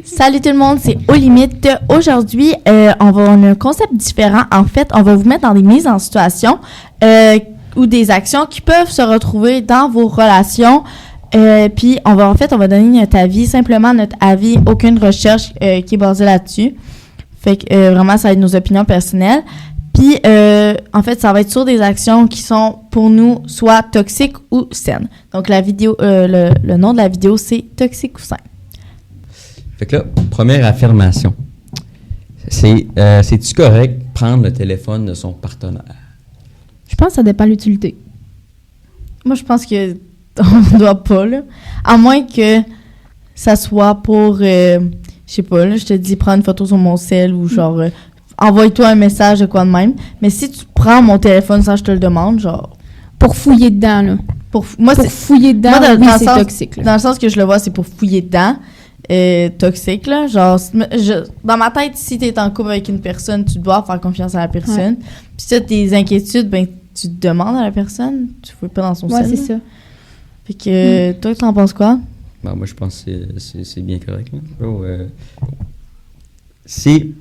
Salut tout le monde, c'est Aux Limites. Aujourd'hui, on a un concept différent. En fait, on va vous mettre dans des mises en situation ou des actions qui peuvent se retrouver dans vos relations. Puis, on va donner notre avis, simplement notre avis, aucune recherche qui est basée là-dessus. Fait que vraiment, ça va être nos opinions personnelles. Puis, en fait, ça va être sur des actions qui sont, pour nous, soit toxiques ou saines. Donc, la vidéo, le nom de la vidéo, c'est « Toxique ou sain ». Fait que là, première affirmation. C'est-tu correct prendre le téléphone de son partenaire? Je pense que ça dépend de l'utilité. Moi, je pense que on doit pas, là. À moins que ça soit pour, je sais pas, là, je te dis, prends une photo sur mon cell ou genre, envoie-toi un message de quoi de même. Mais si tu prends mon téléphone sans que je te le demande, genre... Pour fouiller dedans, là. Moi, pour fouiller dedans, c'est toxique. Là. Dans le sens que je le vois, c'est pour fouiller dedans. Toxique, là. Genre, dans ma tête, si t'es en couple avec une personne, tu dois faire confiance à la personne. Puis si t'as tes inquiétudes, ben, tu te demandes à la personne. Tu fouilles pas dans son cell. Ouais, c'est ça. Fait que, toi, t'en penses quoi? Ben, moi, je pense que c'est bien correct, là. Oh, si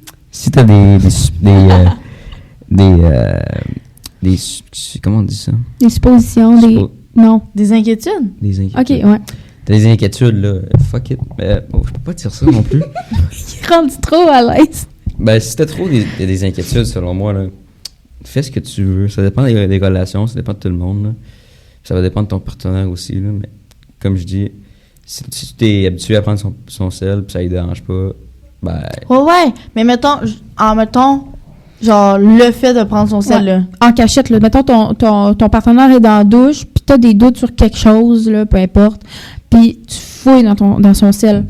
t'as comment on dit ça? Des suppositions, non. Des inquiétudes? Des inquiétudes. OK, ouais. T'as des inquiétudes, là. Fuck it. Je peux pas dire ça non plus. Il est rendu trop à l'aise. Ben, si t'as trop des inquiétudes, selon moi, là, fais ce que tu veux. Ça dépend des relations, ça dépend de tout le monde, là. Ça va dépendre de ton partenaire aussi, là. Mais comme je dis, si tu t'es habitué à prendre son sel puis ça lui dérange pas, ben... Ouais. Mais mettons, genre, le fait de prendre son sel, là. En cachette, là. Mettons, ton partenaire est dans la douche, puis t'as des doutes sur quelque chose, là, peu importe. Puis tu fouilles dans son sel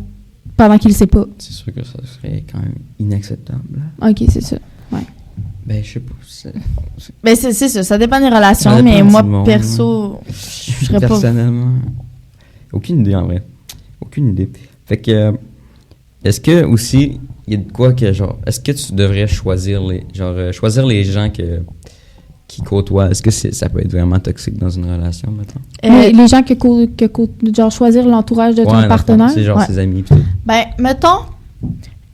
pendant qu'il le sait pas. C'est sûr que ça serait quand même inacceptable. OK, c'est ça. Ouais. Ben, je sais pas. Ben, c'est ça. Ça dépend des relations, dépend mais moi, monde, perso, je serais pas... Personnellement, aucune idée, en vrai. Aucune idée. Fait que, est-ce que, aussi, il y a de quoi que, genre, est-ce que tu devrais choisir les gens qui côtoient? Est-ce que ça peut être vraiment toxique dans une relation, maintenant? Les gens genre, choisir l'entourage de ton partenaire? C'est genre ses amis, pis tout. Ben, mettons,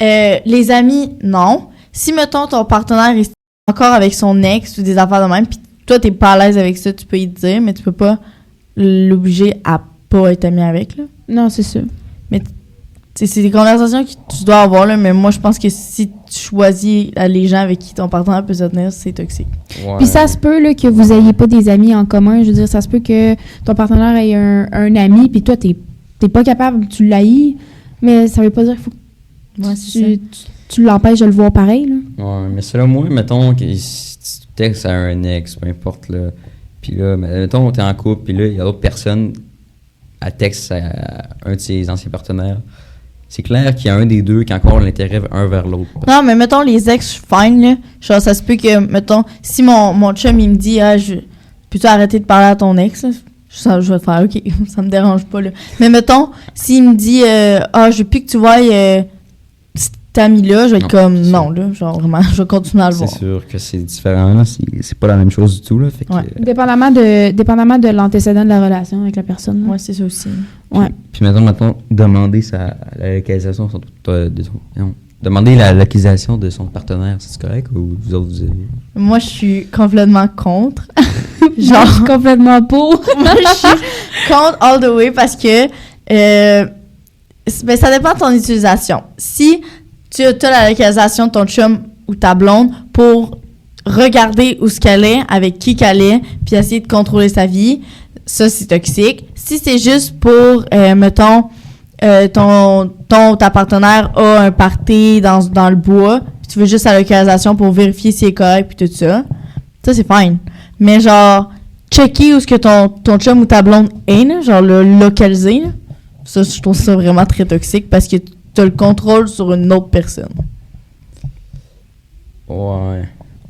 les amis, non. Si, mettons, ton partenaire est encore avec son ex ou des affaires de même, puis toi, t'es pas à l'aise avec ça, tu peux y dire, mais tu peux pas l'obliger à pas être ami avec, là. Non, c'est ça. Mais c'est des conversations que tu dois avoir, là, mais moi, je pense que si tu choisis les gens avec qui ton partenaire peut se tenir, c'est toxique. Ouais. Puis ça se peut là, que vous ayez pas des amis en commun. Je veux dire, ça se peut que ton partenaire ait un ami, puis toi, t'es pas capable, tu l'haïs, mais ça veut pas dire qu'il faut que tu l'empêches de le voir pareil, là. Ouais, mais selon moi, mettons que si tu textes à un ex, peu importe, là, puis là, mettons, t'es en couple, puis là, il y a d'autres personnes à texte à un de ses anciens partenaires. C'est clair qu'il y a un des deux qui a encore l'intérêt un vers l'autre. Non, mais mettons, les ex, je suis fine, là. Genre, ça se peut que, mettons, si mon chum, il me dit, peux-tu arrêter de parler à ton ex, là? Je vais te faire, OK, ça me dérange pas, là. Mais mettons, s'il me dit, je veux plus que tu vois cet ami-là, je vais être comme, non, là, genre, vraiment, je vais continuer à le voir. C'est sûr que c'est différent, là. C'est pas la même chose du tout, là. Fait que, dépendamment de l'antécédent de la relation avec la personne. Là. Ouais, c'est ça aussi. Ouais. Puis mettons, demander la localisation demander la localisation de son partenaire, c'est correct ou vous autres vous avez... Moi, je suis complètement contre. Genre, je suis complètement pour. Moi, je suis contre all the way parce que ça dépend de ton utilisation. Si tu as la localisation de ton chum ou ta blonde pour regarder où ce qu'elle est, avec qui qu'elle est, puis essayer de contrôler sa vie, ça, c'est toxique. Si c'est juste pour, mettons, ta partenaire a un party dans le bois, puis tu veux juste la localisation pour vérifier si c'est correct, puis tout ça, c'est fine. Mais genre, checker où est-ce que ton chum ou ta blonde est, là, genre le localiser, là, ça, je trouve ça vraiment très toxique parce que tu as le contrôle sur une autre personne. Ouais.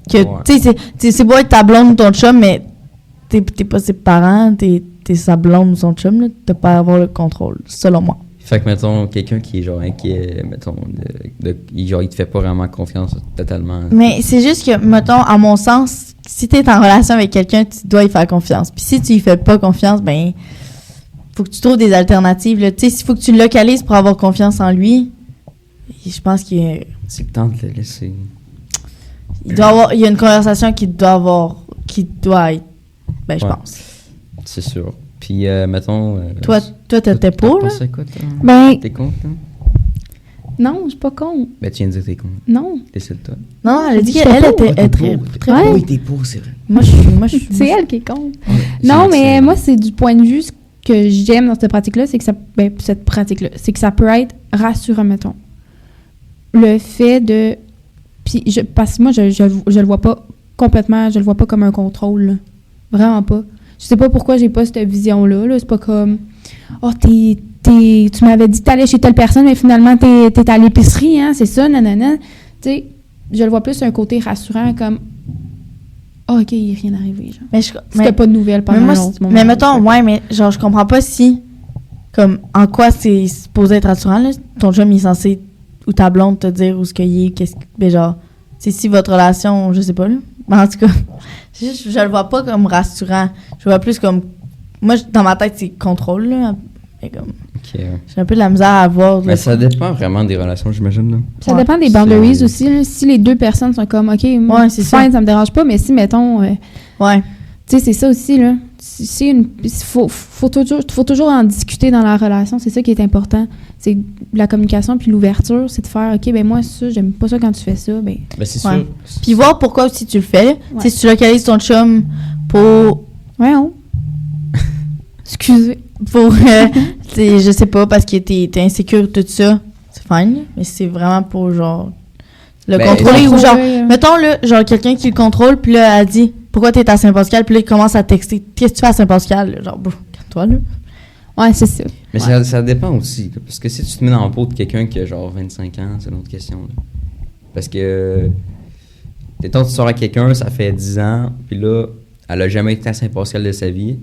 Tu sais, c'est beau être ta blonde ou ton chum, mais t'es pas ses parents, t'es sa blonde ou son chum, là, t'as pas à avoir le contrôle, selon moi. Fait que, mettons, quelqu'un qui est genre inquiet, mettons, il te fait pas vraiment confiance totalement. Mais c'est juste que, mettons, à mon sens, si t'es en relation avec quelqu'un, tu dois y faire confiance. Puis si tu y fais pas confiance, ben, faut que tu trouves des alternatives, là. Tu sais, s'il faut que tu le localises pour avoir confiance en lui, je pense qu'il C'est le temps de le laisser. il y a une conversation qui doit être. Ben, je pense. C'est sûr. Puis, mettons... Toi, t'étais pour, là? T'as quoi, toi? Ben, T'es contre, là? non, je suis pas con. Ben, tu viens de dire t'es contre. Non. Décide-toi. Non, elle a dit J'étais qu'elle pour. était très Ouais. Oui, t'es pour, c'est vrai. Moi, je suis. C'est elle qui est con. Ouais, Non, c'est- mais moi, c'est du point de vue ce que j'aime dans cette pratique-là, c'est que ça... Ben, cette pratique-là, c'est que ça peut être rassurant, mettons. Le fait de... Puis, parce que moi, je le vois pas complètement... Je le vois pas comme un contrôle, là. Vraiment pas. Je sais pas pourquoi j'ai pas cette vision-là, là. C'est pas comme... Oh, tu m'avais dit que t'allais chez telle personne, mais finalement, t'es à l'épicerie, hein, c'est ça, nanana. Tu sais, je le vois plus un côté rassurant, comme... Oh, OK, il est rien arrivé, genre. Mais C'était pas de nouvelles pendant mais moi, un autre moment. mais mettons, ouais, mais genre, je comprends pas si. Comme, en quoi c'est supposé être rassurant, là. Ton chum, il est censé. Ou ta blonde te dire où ce qu'il est, qu'est-ce que. Mais genre, c'est si votre relation, je sais pas, là. Mais en tout cas, je le vois pas comme rassurant. Je le vois plus comme. Moi, dans ma tête, c'est contrôle, là. Mais comme. Ok. J'ai un peu de la misère à voir. Mais ça dépend vraiment des relations, j'imagine, là. Ça Ouais. dépend des boundaries C'est- aussi. Là. Si les deux personnes sont comme, OK, moi, Ouais, c'est fine, ça me dérange pas, mais si, mettons, Ouais. tu sais, c'est ça aussi, là. Faut toujours en discuter dans la relation. C'est ça qui est important. C'est la communication puis l'ouverture. C'est de faire, OK, ben moi, ça, j'aime pas ça quand tu fais ça. Ben, Ben, c'est Ouais. sûr. Puis voir pourquoi aussi tu le fais. Ouais. Tu sais, si tu localises ton chum pour. voyons. Excusez. Pour. Je sais pas, parce que t'es insécure, tout ça. C'est fine. Mais c'est vraiment pour, genre. Le Ben, contrôler ou genre. Contrôler, Mettons, là, genre, quelqu'un qui le contrôle, puis là, elle dit pourquoi t'es à Saint-Pascal, puis là, il commence à texter qu'est-ce que tu fais à Saint-Pascal, là? Genre, bon, calme-toi, là. Ouais, c'est ça. Mais ça dépend aussi. Là, parce que si tu te mets dans la peau de quelqu'un qui a genre 25 ans, c'est une autre question. Là. Parce que. Mettons, tu sors avec quelqu'un, ça fait 10 ans, puis là, elle a jamais été à Saint-Pascal de sa vie.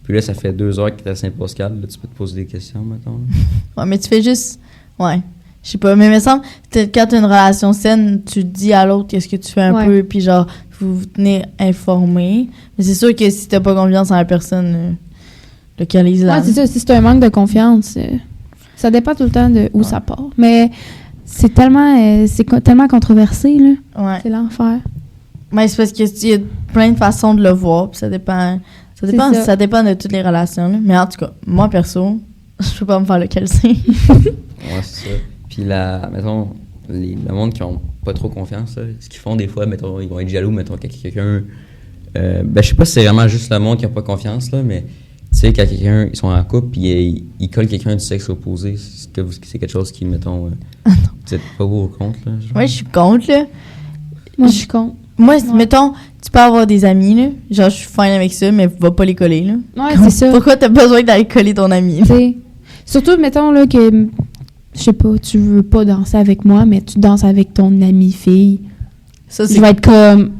Puis là, ça fait 2 heures qu'elle est à Saint-Pascal. Là, tu peux te poser des questions, mettons. Là. Ouais, mais tu fais juste. Ouais. Je sais pas, mais il me semble, quand t'as une relation saine, tu dis à l'autre qu'est-ce que tu fais un Ouais. peu, puis genre, vous vous tenez informé. Mais c'est sûr que si t'as pas confiance en la personne, localise-la. Ouais, c'est ça. Si c'est un manque de confiance, ça dépend tout le temps de où ça part. Mais c'est tellement controversé, là. Ouais. C'est l'enfer. Mais c'est parce qu'il y a plein de façons de le voir, puis ça dépend. ça. Ça dépend de toutes les relations, là. Mais en tout cas, moi, perso, je peux pas me faire localiser. Ouais, c'est ça. Puis mettons, le monde qui ont pas trop confiance, là, ce qu'ils font des fois, mettons, ils vont être jaloux, mettons, quand quelqu'un. Ben, je sais pas si c'est vraiment juste le monde qui a pas confiance, là, mais tu sais, quand ils sont en couple, puis ils collent quelqu'un du sexe opposé, c'est quelque chose qui, mettons, vous êtes pas au compte, là. Genre. Ouais, je suis contre, là. Moi, je suis con. Moi, Ouais. mettons, tu peux avoir des amis, là. Genre, je suis fine avec ça, mais va pas les coller, là. Ouais, c'est ça. Pourquoi t'as besoin d'aller coller ton ami? T'sais, surtout, mettons, là, que, je sais pas, tu veux pas danser avec moi, mais tu danses avec ton amie fille. Ça, Je vais être comme...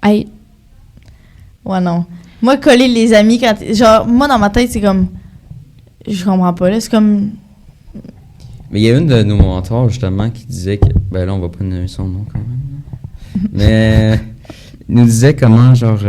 Hey, Ouais, non. Moi, coller les amis, genre, moi, dans ma tête, c'est comme... Je comprends pas, là. C'est comme... Mais il y a une de nos mentors, justement, qui disait que. Ben là, on va pas donner son nom quand même. Là. Mais. Il nous disait comment, genre.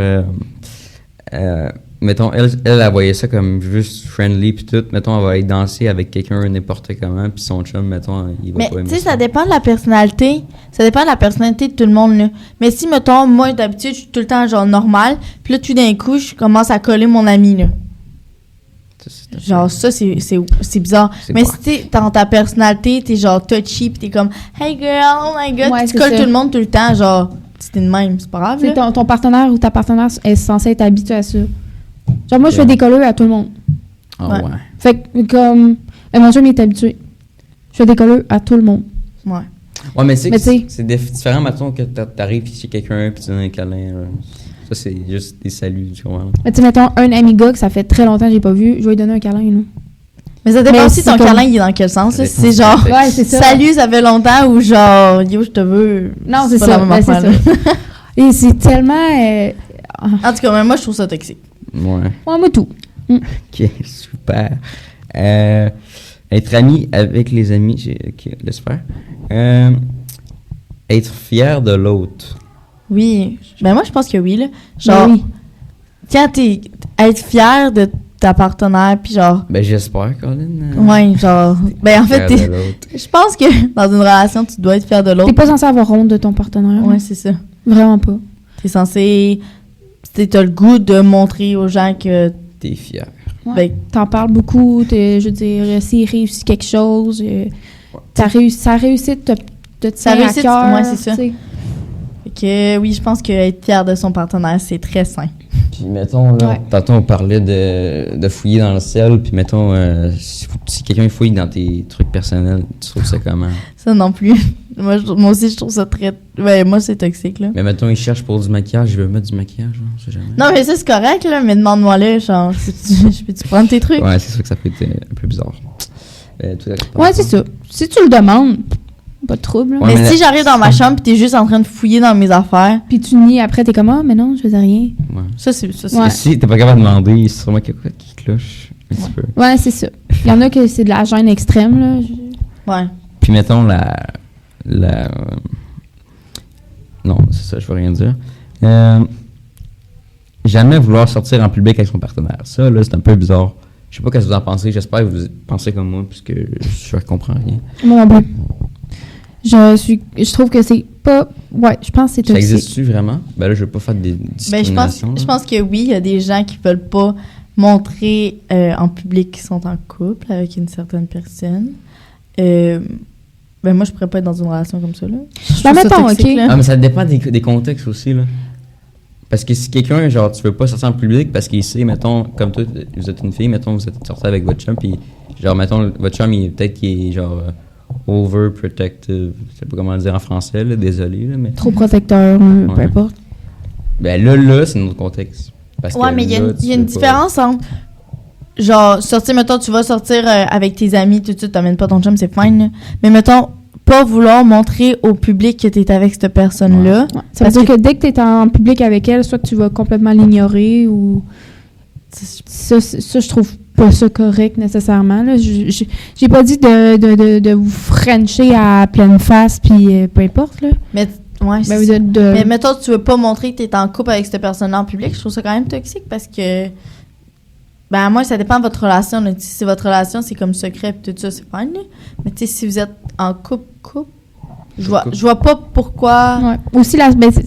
Mettons, elle voyait ça comme juste friendly, puis tout. Mettons, elle va aller danser avec quelqu'un n'importe comment, puis son chum, mettons, il va Mais, pas aimer tu sais, ça dépend de la personnalité. Ça dépend de la personnalité de tout le monde, là. Mais si, mettons, moi, d'habitude, je suis tout le temps, genre, normal, puis là, tout d'un coup, je commence à coller mon ami, là. Genre, ça, c'est bizarre. C'est Mais pas- si t'es dans ta personnalité, t'es genre touchy, pis t'es comme « Hey girl, oh my god Ouais, tu c'est colles ça. tout le monde tout le temps, genre, c'était de même, c'est pas grave, c'est là. ton partenaire ou ta partenaire est censé être habitué à ça. Genre, moi, je Ok. fais des colleux à tout le monde. Ah Ouais. ouais. Fait que, comme... mon chum, il est habitué. Je fais des colleux à tout le monde. Ouais. Ouais, mais c'est Mais tu sais- c'est différent, mettons, que t'arrives chez quelqu'un, puis tu donnes un câlin. Ça, c'est juste des saluts, tu comprends? Mais tu sais, mettons, un ami gars que ça fait très longtemps que j'ai pas vu, je vais lui donner un câlin, là. Mais ça dépend Mais aussi c'est ton comme- câlin, il est dans quel sens, là. Ça Si dépend. c'est genre Ouais, c'est ça. Salut, ça fait longtemps ou genre Yo, je te veux. Non, c'est pas ça. la même Ben, c'est affaire, ça. là. Et c'est tellement... En tout cas, même moi, je trouve ça toxique. Ouais. Ouais, moi, tout. Ok, super. Être ami avec les amis, ok, laisse faire. Être fier de l'autre. Oui. Ben moi, je pense que oui, là. Genre, Ben oui. quand être fier de ta partenaire, puis genre... Ben, j'espère, Colin. Ouais, genre... Ben, en fait, Fier de l'autre. je pense que dans une relation, tu dois être fier de l'autre. T'es pas censé avoir honte de ton partenaire. Ouais, c'est ça. Vraiment pas. T'es censé... T'as le goût de montrer aux gens que... T'es fier. Ouais. Ben, T'en parles beaucoup, je veux dire, s'il réussit quelque chose, sa réussite te Sa tient à réussite, cœur. ouais, c'est ça. tu sais. fait que oui, je pense qu'être fier de son partenaire, c'est très sain. Puis mettons, là, Ouais. tantôt on parlait de fouiller dans le ciel, puis mettons, si quelqu'un fouille dans tes trucs personnels, tu trouves ça comment? Ça non plus. Moi aussi, je trouve ça très... Ouais, moi, c'est toxique, là. Mais mettons, il cherche pour du maquillage, je veux mettre du maquillage, genre, on sait jamais. Non, mais ça, c'est correct, là, mais demande-moi là, genre, je peux-tu prendre tes trucs? Ouais, c'est sûr que ça peut être un peu bizarre. Toi, Ouais, c'est ça. Si tu le demandes, pas de trouble. là. Ouais, mais mais si la- j'arrive dans ma chambre pis t'es juste en train de fouiller dans mes affaires, Puis tu nies après, t'es comme, ah, mais non, je faisais rien. Ouais. ça, c'est... Ouais. Et si t'es pas capable de demander, c'est sûrement quelque chose qui cloche un petit peu. Ouais, c'est ça. Il y en a que c'est de la gêne extrême, là. Ouais. Puis mettons non, c'est ça, je veux rien dire. Jamais vouloir sortir en public avec son partenaire. Ça, là, c'est un peu bizarre. Je sais pas ce que vous en pensez. J'espère que vous pensez comme moi, puisque je comprends rien. Moi non plus. Je trouve que c'est pas... Ouais, je pense que c'est Ça toxique. existe-tu vraiment? Ben là, je veux pas faire des Ben, discriminations. je pense que oui, il y a des gens qui veulent pas montrer en public qu'ils sont en couple avec une certaine personne. Ben, moi, je pourrais pas être dans une relation comme ça, là. Je trouve ça mettons, toxique, ok. là. Ah, mais ça dépend des contextes aussi, là. Parce que si quelqu'un, genre, tu veux pas sortir en public parce qu'il sait, mettons, comme toi, vous êtes une fille, mettons, vous êtes sorti avec votre chum, puis genre, mettons, votre chum, peut-être qu'il est, genre, overprotective, je sais pas comment le dire en français, là, désolé, là, mais... Trop protecteur, peu Ouais. importe. Ben là, c'est notre contexte. Parce Ouais, que mais il y a là, une, il y a tu une veux pas- différence entre, genre, sortir, mettons, tu vas sortir avec tes amis, tout de suite, t'amènes pas ton chum, c'est fine, là. Mais mettons, pas vouloir montrer au public que t'es avec cette personne-là. Ouais. Ça veut Parce dire que dès que t'es en public avec elle, soit que tu vas complètement l'ignorer ou... Ça, je trouve pas ça correct nécessairement. Là. J'ai pas dit de vous frencher à pleine face, puis peu importe. Là. Mais, ouais, Ben, c'est- de- mais mettons, tu veux pas montrer que t'es en couple avec cette personne-là en public, je trouve ça quand même toxique parce que, ben, moi, ça dépend de votre relation. Là. Si votre relation, c'est comme secret pis tout ça, c'est fine. Là. Mais tu sais, si vous êtes en couple, je vois pas pourquoi Ouais. Aussi,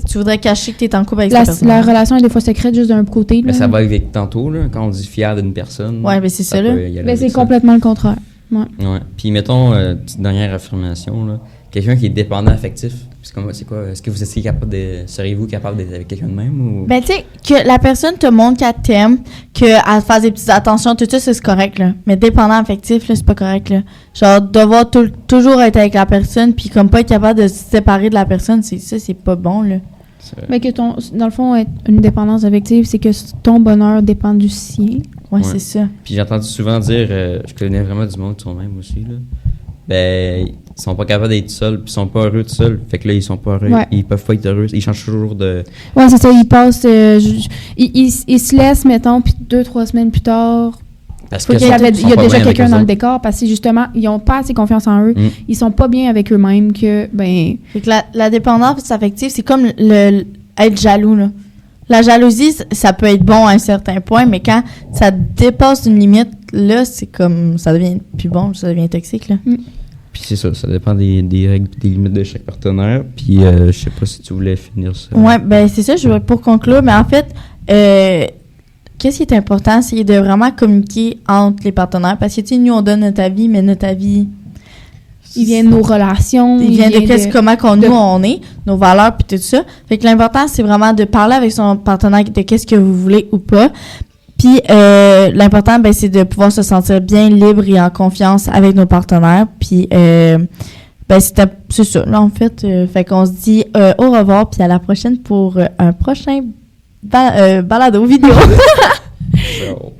tu voudrais cacher que t'es en couple avec cette personne. la relation est des fois secrète juste d'un côté. Mais là. ça va avec tantôt, là, quand on dit fier d'une personne. Ouais, ben, c'est ça, là. peut y aller Mais avec c'est ça. complètement le contraire. Ouais. Ouais. Puis mettons, petite dernière affirmation, là. Quelqu'un qui est dépendant affectif, c'est quoi? Est-ce que vous étiez capable seriez-vous capable d'être avec quelqu'un de même ou... Ben, tu sais, que la personne te montre qu'elle t'aime, qu'elle fasse des petites attentions, tout ça, c'est correct, là. Mais dépendant affectif, là, c'est pas correct, là. Genre, devoir toujours être avec la personne, puis comme pas être capable de se séparer de la personne, c'est pas bon, là. Mais que dans le fond, être une dépendance affective, c'est que ton bonheur dépend du sien. Ouais, Ouais. c'est ça. Puis j'ai entendu souvent dire, je connais vraiment du monde qui sont même aussi, là. Ben, ils sont pas capables d'être seuls, puis ils sont pas heureux tout seuls. Fait que là, ils sont pas heureux. Ouais. Ils peuvent pas être heureux. Ils changent toujours de... Ouais, c'est ça. Ils passent... ils se laissent, mettons, puis 2-3 semaines plus tard... Parce Faut qu'il y sont- avait- sont il y a pas déjà bien avec quelqu'un eux dans le autres. décor parce que justement, ils ont pas assez confiance en eux. Mm. Ils sont pas bien avec eux-mêmes que, ben... Fait que la dépendance affective, c'est comme être jaloux, là. La jalousie, ça peut être bon à un certain point, mais quand ça dépasse une limite, là, c'est comme... Ça devient plus bon, ça devient toxique, là. Puis c'est ça dépend des règles et des limites de chaque partenaire. Puis je sais pas si tu voulais finir ça. Ouais, ben c'est ça, je voudrais pour conclure, mais en fait, qu'est-ce qui est important, c'est de vraiment communiquer entre les partenaires, parce que, tu sais, nous, on donne notre avis, mais notre avis... Ils viennent de nos relations. Il vient de viennent qu'est-ce comment nous on est, nos valeurs puis tout ça. Fait que l'important c'est vraiment de parler avec son partenaire de qu'est-ce que vous voulez ou pas. Puis l'important ben c'est de pouvoir se sentir bien libre et en confiance avec nos partenaires. Puis ben c'est ça là en fait. Fait qu'on se dit au revoir puis à la prochaine pour un prochain balado vidéo. Ciao.